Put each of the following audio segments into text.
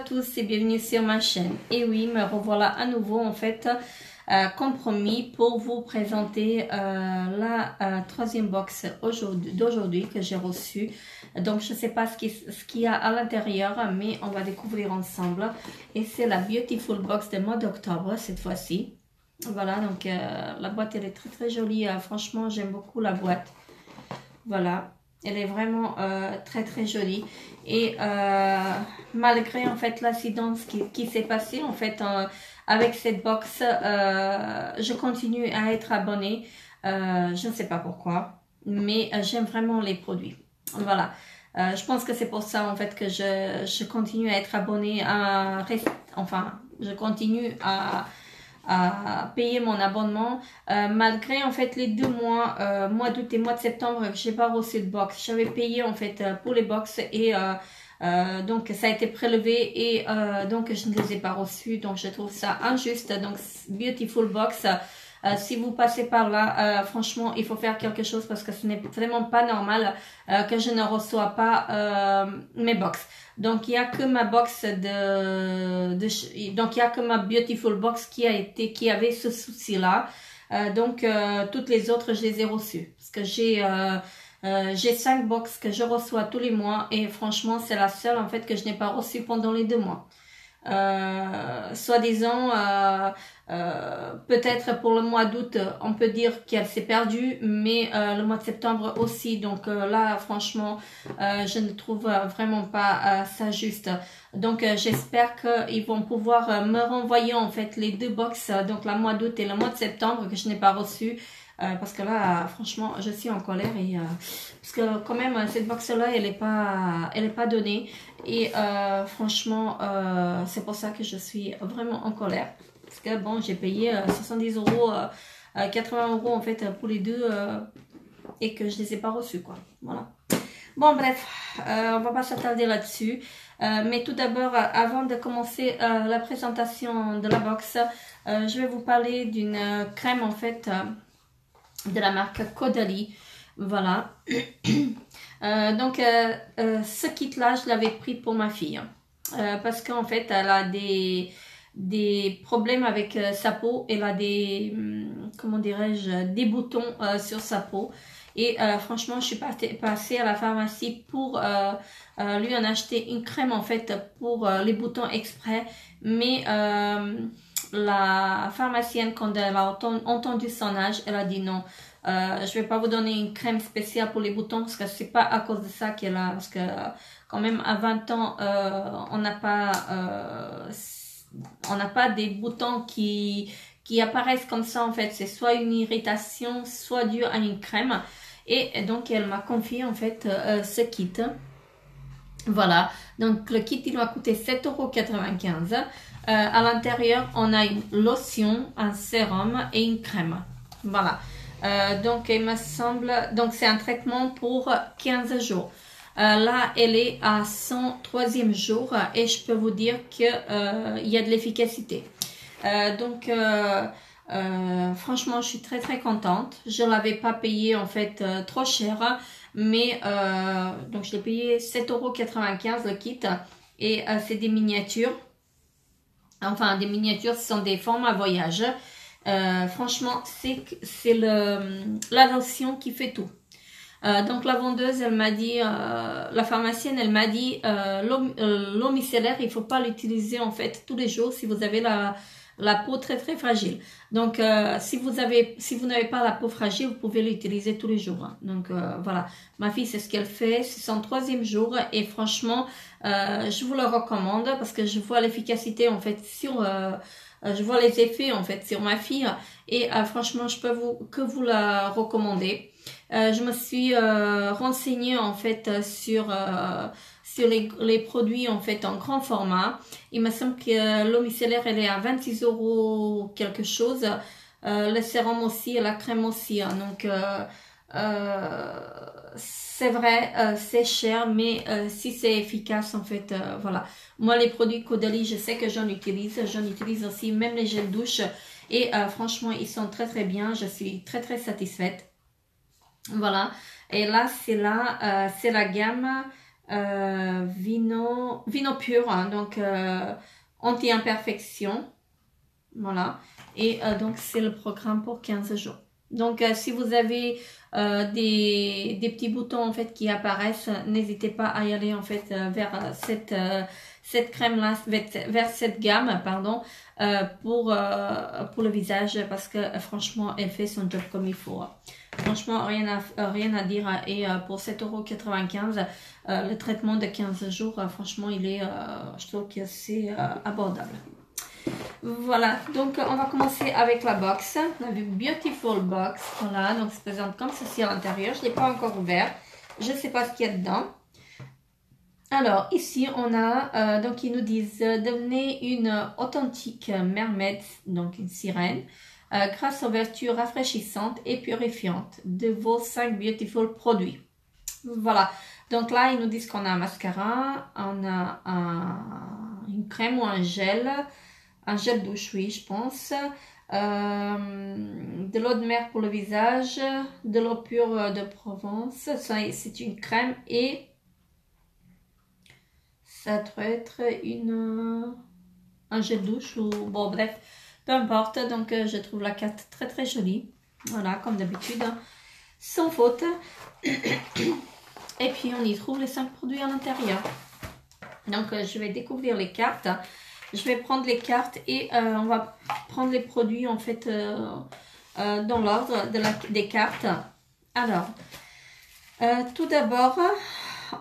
tous et bienvenue sur ma chaîne. Et oui, me revoilà à nouveau en fait, comme promis, pour vous présenter la troisième box d'aujourd'hui que j'ai reçue. Donc je ne sais pas ce qu'il y a à l'intérieur, mais on va découvrir ensemble. Et c'est la Beautiful Box de mois d'octobre cette fois-ci. Voilà, donc la boîte elle est très très jolie, franchement j'aime beaucoup la boîte. Voilà. Elle est vraiment très très jolie et malgré en fait l'incident qui s'est passé en fait avec cette box, je continue à être abonnée. Je ne sais pas pourquoi, mais j'aime vraiment les produits. Voilà. Je pense que c'est pour ça en fait que je continue à être abonnée, je continue à payer mon abonnement malgré en fait les 2 mois, mois d'août et mois de septembre que j'ai pas reçu de box. J'avais payé en fait pour les box et donc ça a été prélevé et donc je ne les ai pas reçus, donc je trouve ça injuste. Donc Beautiful Box, si vous passez par là, franchement il faut faire quelque chose parce que ce n'est vraiment pas normal que je ne reçois pas mes box. Donc il n'y a que ma box donc il y a que ma Beautiful Box qui avait ce souci là. Donc toutes les autres je les ai reçues parce que j'ai 5 box que je reçois tous les mois et franchement c'est la seule en fait que je n'ai pas reçue pendant les 2 mois. Soi-disant peut-être pour le mois d'août on peut dire qu'elle s'est perdue, mais le mois de septembre aussi, donc là franchement je ne trouve vraiment pas ça juste. Donc j'espère qu'ils vont pouvoir me renvoyer en fait les 2 box, donc la mois d'août et le mois de septembre que je n'ai pas reçu. Parce que là franchement je suis en colère et parce que quand même cette box là elle est pas donnée et franchement c'est pour ça que je suis vraiment en colère parce que bon j'ai payé 70 euros 80 euros en fait pour les 2 et que je les ai pas reçus quoi. Voilà, bon bref, on va pas s'attarder là-dessus, mais tout d'abord avant de commencer la présentation de la box, je vais vous parler d'une crème en fait de la marque Caudalie. Voilà. Donc ce kit là je l'avais pris pour ma fille parce qu'en fait elle a des problèmes avec sa peau. Elle a des comment dirais-je, des boutons sur sa peau et franchement je suis passée à la pharmacie pour lui en acheter une crème en fait pour les boutons exprès, mais la pharmacienne, quand elle a entendu son âge, elle a dit non, je vais pas vous donner une crème spéciale pour les boutons parce que c'est pas à cause de ça qu'elle a, parce que quand même à 20 ans on n'a pas des boutons qui apparaissent comme ça en fait. C'est soit une irritation, soit dû à une crème. Et donc elle m'a confié en fait ce kit. Voilà, donc le kit il m'a coûté 7,95 €. À l'intérieur on a une lotion, un sérum et une crème. Voilà, donc il me semble, donc c'est un traitement pour 15 jours. Là elle est à son 3e jour et je peux vous dire que il y a de l'efficacité. Donc franchement je suis très très contente. Je ne l'avais pas payé en fait trop cher, mais donc je l'ai payé 7,95 € le kit et c'est des miniatures. Enfin des miniatures, ce sont des formats voyage. Franchement c'est la lotion qui fait tout. Donc la vendeuse elle m'a dit, la pharmacienne elle m'a dit l'eau micellaire il faut pas l'utiliser en fait tous les jours si vous avez la peau très très fragile. Donc si vous n'avez pas la peau fragile, vous pouvez l'utiliser tous les jours, hein. Donc voilà, ma fille c'est ce qu'elle fait, c'est son 3e jour et franchement je vous le recommande parce que je vois l'efficacité en fait sur je vois les effets en fait sur ma fille et franchement je peux vous la recommander. Je me suis renseignée en fait sur les produits en fait en grand format. Il me semble que l'eau micellaire elle est à 26 € quelque chose, le sérum aussi et la crème aussi, hein. Donc c'est vrai, c'est cher, mais si c'est efficace en fait, voilà. Moi les produits Caudalie je sais que j'en utilise aussi même les gels douche et franchement ils sont très très bien, je suis très très satisfaite. Voilà, et là c'est la gamme vino pur, hein, donc anti-imperfection. Voilà. Et donc, c'est le programme pour 15 jours. Donc, si vous avez des petits boutons en fait qui apparaissent, n'hésitez pas à y aller en fait vers cette crème-là, vers cette gamme, pardon, pour le visage parce que franchement, elle fait son job comme il faut. Franchement, rien à dire. Et pour 7,95 €, le traitement de 15 jours, franchement, je trouve que c'est abordable. Voilà, donc on va commencer avec la box, la Beautiful Box. Voilà, donc ça se présente comme ceci à l'intérieur. Je ne l'ai pas encore ouvert. Je ne sais pas ce qu'il y a dedans. Alors, ici, on a, donc ils nous disent, devenez une authentique mermaid, donc une sirène, grâce aux vertus rafraîchissantes et purifiantes de vos 5 Beautiful produits. Voilà, donc là, ils nous disent qu'on a un mascara, on a une crème ou un gel douche, oui, je pense. De l'eau de mer pour le visage, de l'eau pure de Provence. C'est une crème et ça doit être un gel douche ou bon, bref, peu importe. Donc, je trouve la carte très très jolie. Voilà, comme d'habitude, sans faute. Et puis, on y trouve les 5 produits à l'intérieur. Donc, je vais découvrir les cartes. Je vais prendre les cartes et on va prendre les produits en fait dans l'ordre des cartes. Alors, tout d'abord,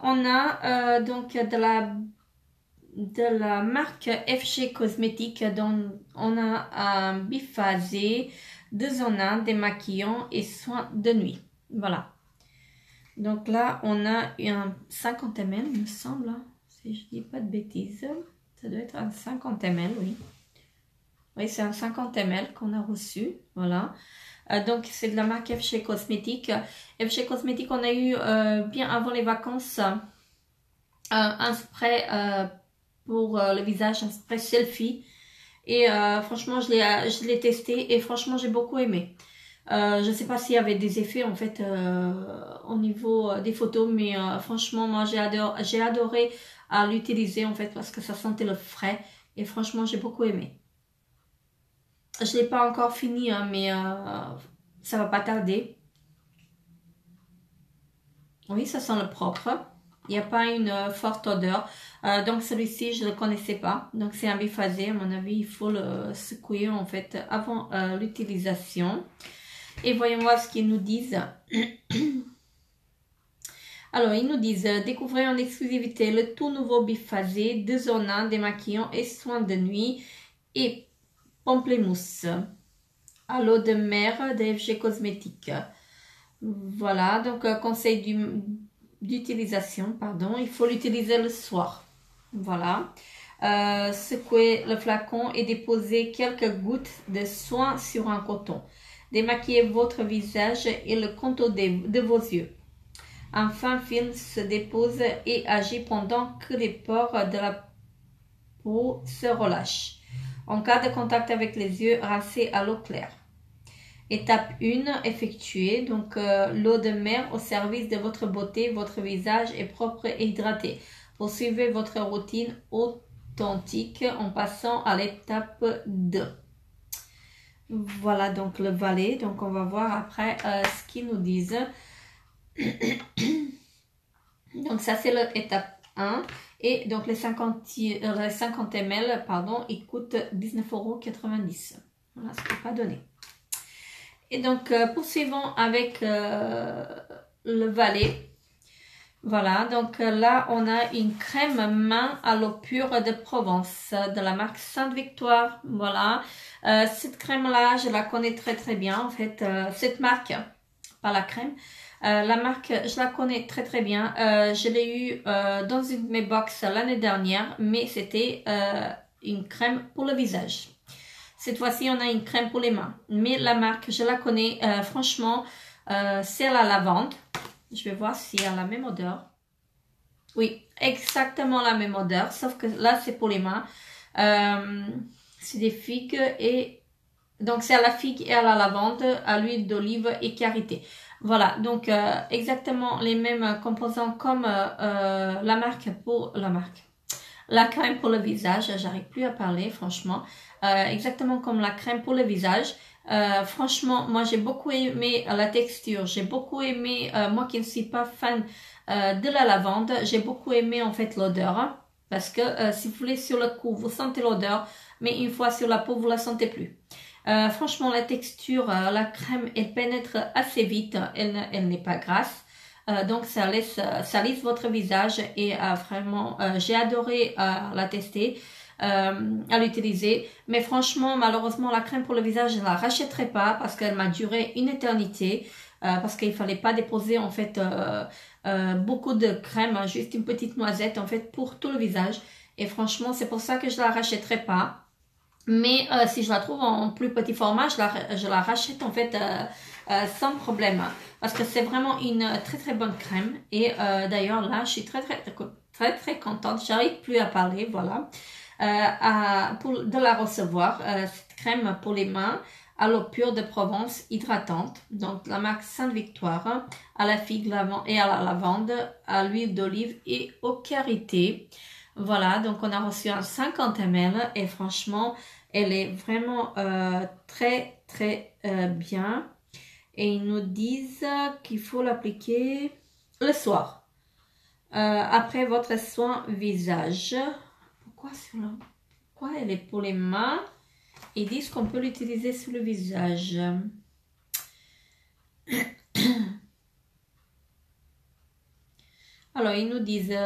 on a donc de la marque FG Cosmétiques, dont on a un biphasé, 2 en 1, démaquillant et soins de nuit. Voilà. Donc là, on a un 50 ml, il me semble, si je dis pas de bêtises. Ça doit être un 50 ml, oui. Oui, c'est un 50 ml qu'on a reçu. Voilà. Donc, c'est de la marque FG Cosmétiques. FG Cosmétiques, on a eu bien avant les vacances un spray pour le visage, un spray selfie. Et franchement, je l'ai testé et franchement, j'ai beaucoup aimé. Je ne sais pas s'il y avait des effets en fait au niveau des photos, mais franchement, moi, j'ai adoré à l'utiliser en fait parce que ça sentait le frais et franchement j'ai beaucoup aimé. Je l'ai pas encore fini hein, mais ça va pas tarder. Oui, ça sent le propre. Il n'y a pas une forte odeur. Donc celui-ci je le connaissais pas. Donc c'est un biphasé, à mon avis il faut le secouer en fait avant l'utilisation. Et voyons voir ce qu'ils nous disent. Alors, ils nous disent, découvrez en exclusivité le tout nouveau biphasé, 2 en 1, démaquillant et soins de nuit et pamplemousse à l'eau de mer de FG Cosmétiques. Voilà, donc conseil d'utilisation, pardon, il faut l'utiliser le soir. Voilà. Secouez le flacon et déposez quelques gouttes de soin sur un coton. Démaquillez votre visage et le contour de vos yeux. Un fin film se dépose et agit pendant que les pores de la peau se relâchent. En cas de contact avec les yeux, rincez à l'eau claire. Étape 1 effectuée. Donc, l'eau de mer au service de votre beauté. Votre visage est propre et hydraté. Poursuivez votre routine authentique en passant à l'étape 2. Voilà donc le valet. Donc, on va voir après ce qu'ils nous disent. Donc ça c'est l'étape 1 et donc les 50 ml pardon, ils coûtent 19,90 €. Voilà ce qui n'est pas donné. Et donc poursuivons avec le valet. Voilà, donc là on a une crème main à l'eau pure de Provence de la marque Sainte-Victoire. Voilà, cette crème là je la connais très très bien en fait, cette marque, pas la crème. La marque, je la connais très très bien. Je l'ai eu dans une de mes box l'année dernière, mais c'était une crème pour le visage. Cette fois-ci, on a une crème pour les mains. Mais la marque, je la connais. Franchement, c'est la lavande. Je vais voir s'il y a la même odeur. Oui, exactement la même odeur, sauf que là, c'est pour les mains. C'est des figues et... Donc, c'est à la figue et à la lavande, à l'huile d'olive et karité. Voilà, donc exactement les mêmes composants comme la marque pour la marque. La crème pour le visage, j'arrive plus à parler franchement. Exactement comme la crème pour le visage. Franchement, moi j'ai beaucoup aimé la texture. J'ai beaucoup aimé, moi qui ne suis pas fan de la lavande, j'ai beaucoup aimé en fait l'odeur. Hein, parce que si vous voulez sur le cou, vous sentez l'odeur, mais une fois sur la peau, vous la sentez plus. Franchement, la texture, la crème, elle pénètre assez vite. Elle n'est pas grasse. Donc ça lisse votre visage et vraiment j'ai adoré la tester, à l'utiliser. Mais franchement, malheureusement, la crème pour le visage, je ne la rachèterai pas parce qu'elle m'a duré une éternité. Parce qu'il fallait pas déposer en fait beaucoup de crème, hein, juste une petite noisette en fait pour tout le visage. Et franchement, c'est pour ça que je la rachèterai pas. Mais si je la trouve en plus petit format, je la rachète en fait sans problème. Parce que c'est vraiment une très très bonne crème. Et d'ailleurs là, je suis très contente. J'arrive plus à parler, voilà. De la recevoir. Cette crème pour les mains à l'eau pure de Provence hydratante. Donc la marque Sainte-Victoire, à la figue et à la lavande, à l'huile d'olive et au karité. Voilà, donc on a reçu un 50 ml et franchement, elle est vraiment très bien. Et ils nous disent qu'il faut l'appliquer le soir. Après votre soin visage. Pourquoi elle est pour les mains? Ils disent qu'on peut l'utiliser sur le visage. Alors, ils nous disent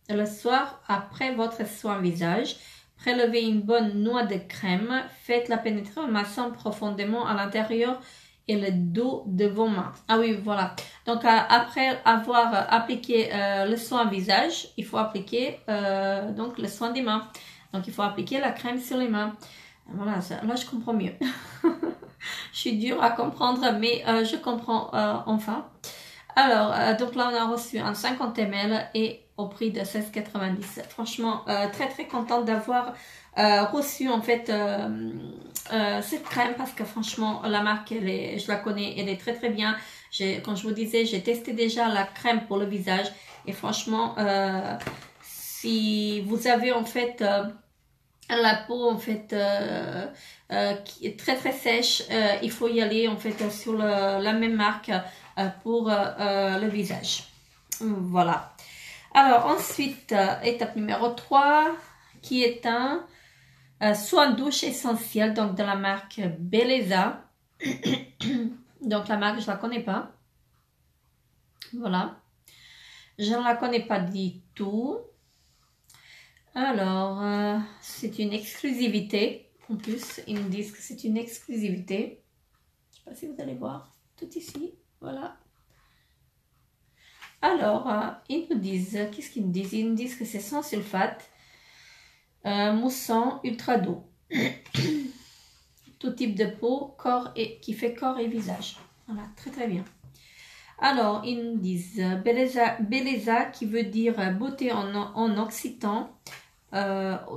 le soir, après votre soin visage, prélevez une bonne noix de crème, faites-la pénétrer en massant profondément à l'intérieur et le dos de vos mains. Ah oui, voilà. Donc, après avoir appliqué le soin visage, il faut appliquer donc le soin des mains. Donc, il faut appliquer la crème sur les mains. Voilà, là, je comprends mieux. Je suis dure à comprendre, mais je comprends enfin. Alors, donc là, on a reçu un 50 ml et au prix de 16,90. Franchement, très contente d'avoir reçu en fait cette crème parce que franchement, la marque, je la connais, elle est très bien. Comme je vous disais, j'ai testé déjà la crème pour le visage et franchement, si vous avez en fait la peau en fait qui est très sèche, il faut y aller en fait sur la même marque pour le visage. Voilà. Alors ensuite, étape numéro 3 qui est un soin douche essentiel, donc de la marque Belleza. Donc la marque, je la connais pas. Voilà. Je ne la connais pas du tout. Alors, c'est une exclusivité. En plus, ils nous disent que c'est une exclusivité. Je ne sais pas si vous allez voir. Tout ici. Voilà. Alors, ils nous disent, qu'est-ce qu'ils nous disent? Ils nous disent que c'est sans sulfate, moussant, ultra doux. Tout type de peau, qui fait corps et visage. Voilà, très bien. Alors, ils nous disent Belleza qui veut dire beauté en occitan.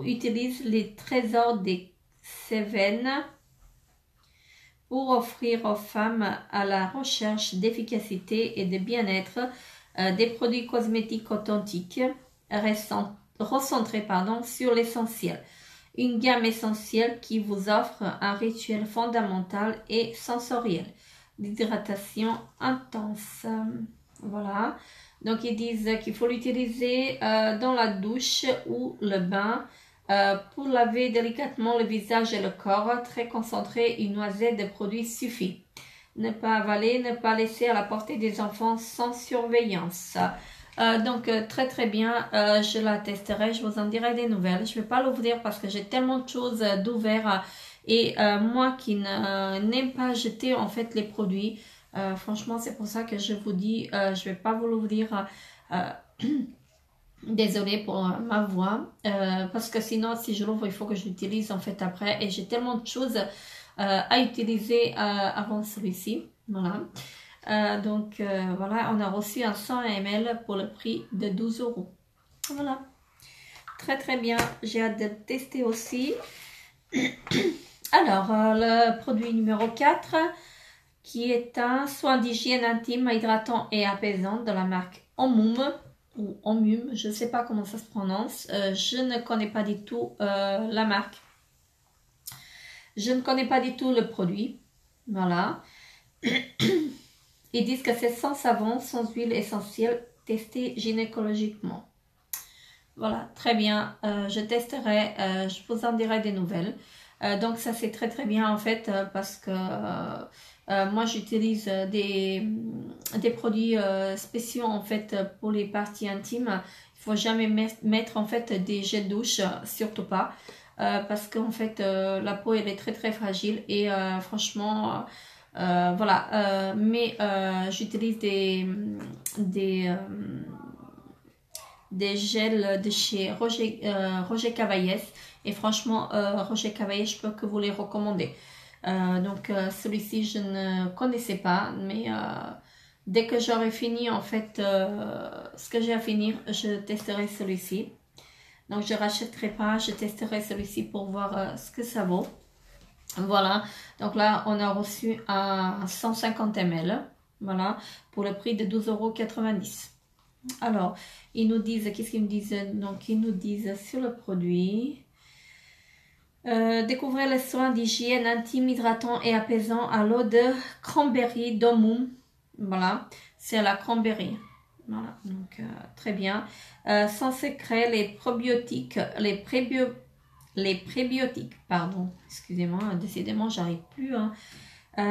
Utilise les trésors des Cévennes pour offrir aux femmes à la recherche d'efficacité et de bien-être des produits cosmétiques authentiques recentrés sur l'essentiel. Une gamme essentielle qui vous offre un rituel fondamental et sensoriel d'hydratation intense. Voilà. Donc, ils disent qu'il faut l'utiliser dans la douche ou le bain pour laver délicatement le visage et le corps. Très concentré, une noisette de produits suffit. Ne pas avaler, ne pas laisser à la portée des enfants sans surveillance. Donc, très bien. Je la testerai, je vous en dirai des nouvelles. Je ne vais pas l'ouvrir parce que j'ai tellement de choses d'ouvert. Et moi qui n'aime pas jeter en fait les produits, franchement, c'est pour ça que je vous dis, je ne vais pas vous l'ouvrir. Désolée pour ma voix. Parce que sinon, si je l'ouvre, il faut que je l'utilise en fait après. Et j'ai tellement de choses à utiliser avant celui-ci. Voilà. Donc, voilà, on a reçu un 100 ml pour le prix de 12 €. Voilà. Très bien. J'ai hâte de tester aussi. Alors, le produit numéro 4 qui est un soin d'hygiène intime, hydratant et apaisant de la marque Omum ou Omum, je ne sais pas comment ça se prononce. Je ne connais pas du tout la marque. Je ne connais pas du tout le produit. Voilà. Ils disent que c'est sans savon, sans huile essentielle, testé gynécologiquement. Voilà, très bien. Je testerai, je vous en dirai des nouvelles. Donc ça c'est très bien en fait parce que moi j'utilise des produits spéciaux en fait pour les parties intimes. Il faut jamais mettre en fait des gels douche, surtout pas. Parce qu'en fait la peau elle est très fragile et franchement voilà, mais j'utilise des gels de chez Roger Cavaillès et franchement Roger Cavaillès je peux que vous les recommander. Donc celui-ci je ne connaissais pas, mais dès que j'aurai fini en fait ce que j'ai à finir, je testerai celui-ci. Donc je rachèterai pas, je testerai celui-ci pour voir ce que ça vaut. Voilà, donc là on a reçu un 150 ml, voilà, pour le prix de 12,90 €. Alors, ils nous disent, qu'est-ce qu'ils nous disent? Donc, ils nous disent sur le produit, découvrez les soins d'hygiène intime, hydratant et apaisant à l'eau de cranberry d'Omum. Voilà, c'est la cranberry. Voilà, donc très bien. Sans secret, les probiotiques, les prébiotiques, pardon, excusez-moi, décidément, j'arrive plus, hein.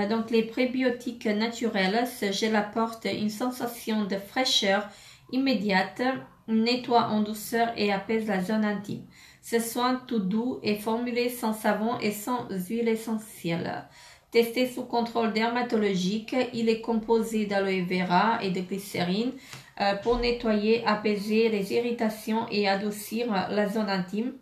Donc, les prébiotiques naturels, ce gel apporte une sensation de fraîcheur immédiate, nettoie en douceur et apaise la zone intime. Ce soin tout doux est formulé sans savon et sans huile essentielle. Testé sous contrôle dermatologique, il est composé d'aloe vera et de glycérine pour nettoyer, apaiser les irritations et adoucir la zone intime.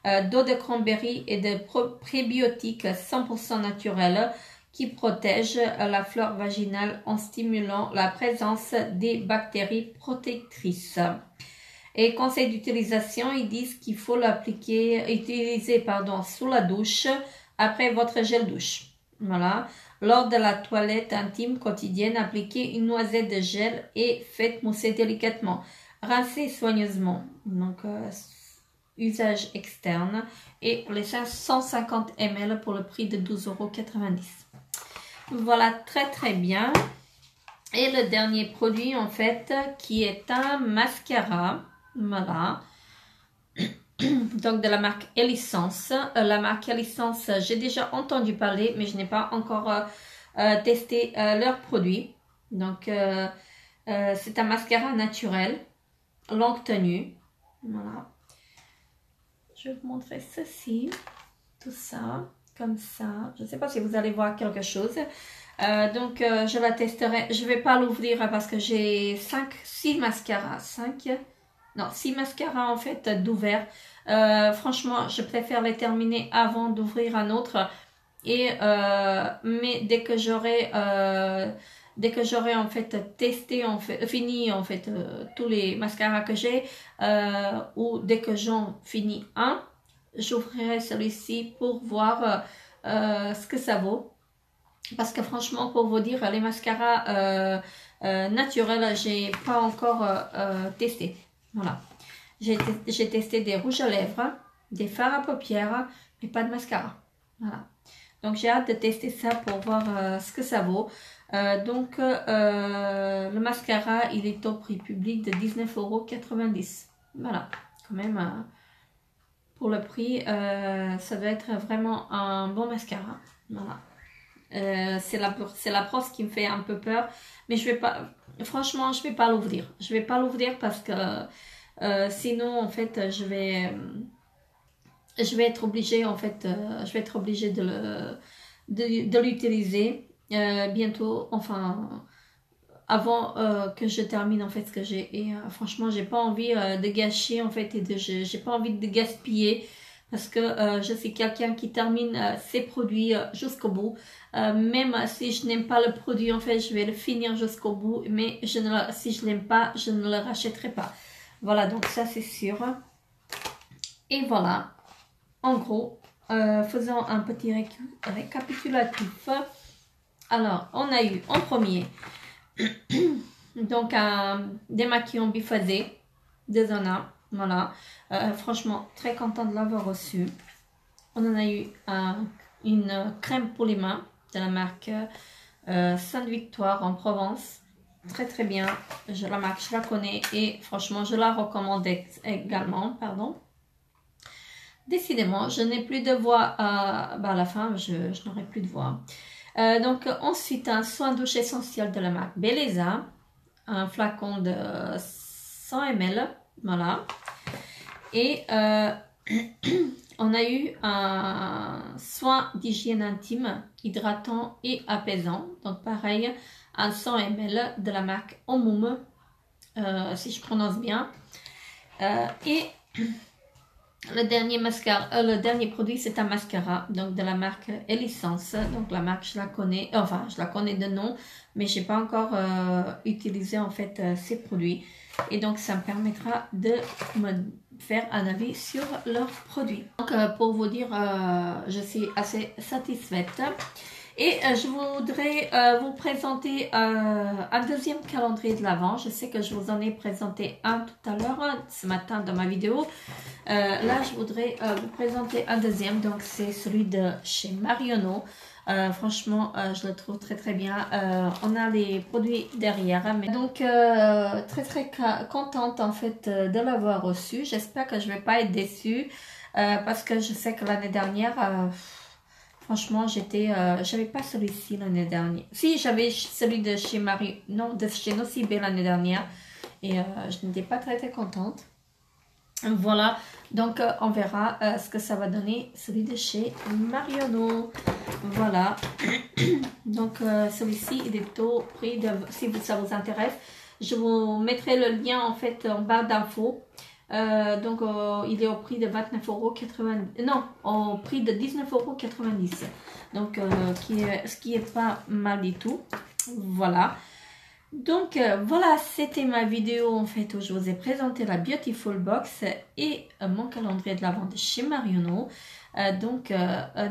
D'eau de cranberry et de prébiotiques 100% naturels qui protège la flore vaginale en stimulant la présence des bactéries protectrices. Et conseil d'utilisation, ils disent qu'il faut utiliser sous la douche après votre gel douche. Voilà. Lors de la toilette intime quotidienne, appliquez une noisette de gel et faites mousser délicatement. Rincez soigneusement. Donc, usage externe. Et les 150 ml pour le prix de 12,90 €. Voilà, très bien. Et le dernier produit, en fait, qui est un mascara. Voilà. Donc, de la marque Elissence. La marque Elissence, j'ai déjà entendu parler, mais je n'ai pas encore testé leurs produits. Donc, c'est un mascara naturel, longue tenue. Voilà. Je vais vous montrer ceci. Tout ça. Comme ça, je ne sais pas si vous allez voir quelque chose. Donc je la testerai. Je ne vais pas l'ouvrir parce que j'ai 6 mascaras. 6 mascaras en fait d'ouvert. Franchement, je préfère les terminer avant d'ouvrir un autre. Et mais dès que j'aurai en fait testé, fini en fait tous les mascaras que j'ai, ou dès que j'en finis un, j'ouvrirai celui-ci pour voir ce que ça vaut. Parce que franchement, pour vous dire, les mascaras naturels, j'ai pas encore testé. Voilà. J'ai testé des rouges à lèvres, des fards à paupières, mais pas de mascara. Voilà. Donc, j'ai hâte de tester ça pour voir ce que ça vaut. Donc, le mascara, il est au prix public de 19,90 €. Voilà. Quand même... pour le prix, ça doit être vraiment un bon mascara. Voilà. C'est la brosse qui me fait un peu peur. Mais je vais pas... Franchement, je vais pas l'ouvrir. Je vais pas l'ouvrir parce que sinon, en fait, je vais être obligée, en fait, de l'utiliser bientôt. Enfin... avant que je termine en fait ce que j'ai, et franchement j'ai pas envie de gâcher en fait, et j'ai pas envie de gaspiller parce que je suis quelqu'un qui termine ses produits jusqu'au bout, même si je n'aime pas le produit en fait je vais le finir jusqu'au bout, mais si je l'aime pas je ne le rachèterai pas. Voilà, donc ça c'est sûr. Et voilà, en gros faisons un petit récapitulatif. Alors, on a eu en premier donc un démaquillant biphasé de Zona. Voilà, franchement très content de l'avoir reçu. On en a eu une crème pour les mains de la marque Sainte-Victoire en Provence. Très très bien, la marque je la connais et franchement je la recommande également. Pardon. Décidément, je n'ai plus de voix à la fin, je n'aurai plus de voix. Donc ensuite un soin douche essentiel de la marque Belleza, un flacon de 100 ml, voilà. Et on a eu un soin d'hygiène intime, hydratant et apaisant. Donc pareil, un 100 ml de la marque Omum, si je prononce bien. Et le dernier mascara, le dernier produit, c'est un mascara, donc de la marque Essence. Donc la marque, je la connais, enfin je la connais de nom, mais j'ai pas encore utilisé en fait ces produits. Et donc ça me permettra de me faire un avis sur leurs produits. Donc pour vous dire, je suis assez satisfaite. Et je voudrais vous présenter un deuxième calendrier de l'Avent. Je sais que je vous en ai présenté un tout à l'heure, ce matin dans ma vidéo. Là, je voudrais vous présenter un deuxième. Donc, c'est celui de chez Marionneau. Franchement, je le trouve très très bien. On a les produits derrière. Mais donc, très très contente en fait de l'avoir reçu. J'espère que je ne vais pas être déçue parce que je sais que l'année dernière... franchement, j'avais pas celui-ci l'année dernière. Si, j'avais celui de chez de chez Nocibé l'année dernière. Et je n'étais pas très très contente. Voilà, donc on verra ce que ça va donner, celui de chez Marionneau. Voilà, donc celui-ci, il est au prix de, si ça vous intéresse, je vous mettrai le lien en fait en barre d'infos. Donc il est au prix de 29,90 €, non, au prix de 19,90 €, donc ce qui est pas mal du tout. Voilà, donc voilà, c'était ma vidéo en fait où je vous ai présenté la Beautiful Box et mon calendrier de l'Avent de chez Marionneau. Donc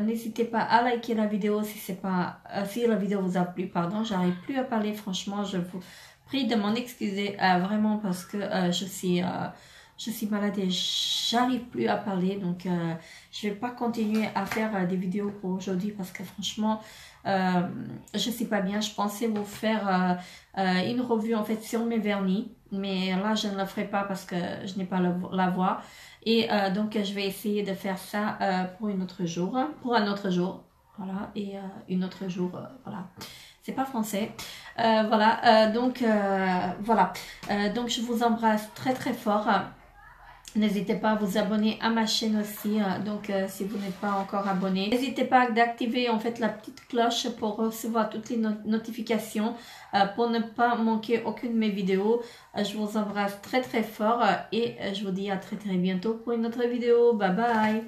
n'hésitez pas à liker la vidéo si la vidéo vous a plu. Pardon, j'arrive plus à parler, franchement, je vous prie de m'en excuser vraiment parce que je suis malade et j'arrive plus à parler, donc je vais pas continuer à faire des vidéos pour aujourd'hui parce que franchement je suis pas bien. Je pensais vous faire une revue en fait sur mes vernis, mais là je ne le ferai pas parce que je n'ai pas la voix et donc je vais essayer de faire ça pour un autre jour, voilà, et un autre jour, voilà. C'est pas français. Voilà, donc voilà. Donc je vous embrasse très très fort. N'hésitez pas à vous abonner à ma chaîne aussi, donc si vous n'êtes pas encore abonné. N'hésitez pas d'activer en fait la petite cloche pour recevoir toutes les notifications, pour ne pas manquer aucune de mes vidéos. Je vous embrasse très très fort et je vous dis à très très bientôt pour une autre vidéo. Bye bye.